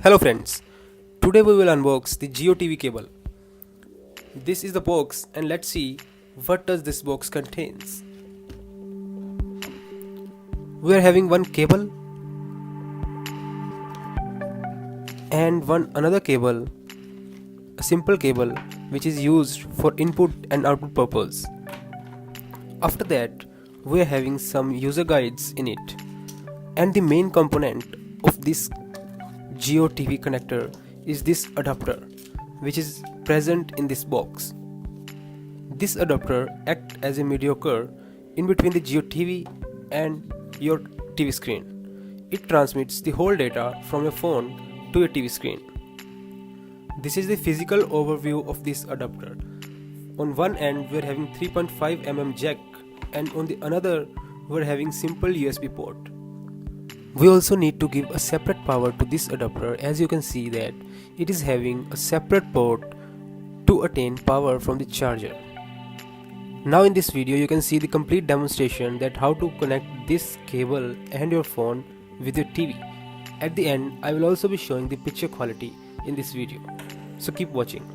Hello friends, today we will unbox the Jio TV cable. This is the box and let's see what does this box contains. We are having one cable and another cable, a simple cable which is used for input and output purpose. After that, we are having some user guides in it, and the main component of this Jio TV connector is this adapter which is present in this box. This adapter acts as a mediator in between the Jio TV and your TV screen. It transmits the whole data from your phone to your TV screen. This is the physical overview of this adapter. On one end we are having 3.5 mm jack and on the another we are having simple USB port. We also need to give a separate power to this adapter, as you can see that it is having a separate port to attain power from the charger. Now in this video you can see the complete demonstration that how to connect this cable and your phone with your TV. At the end I will also be showing the picture quality in this video. So keep watching.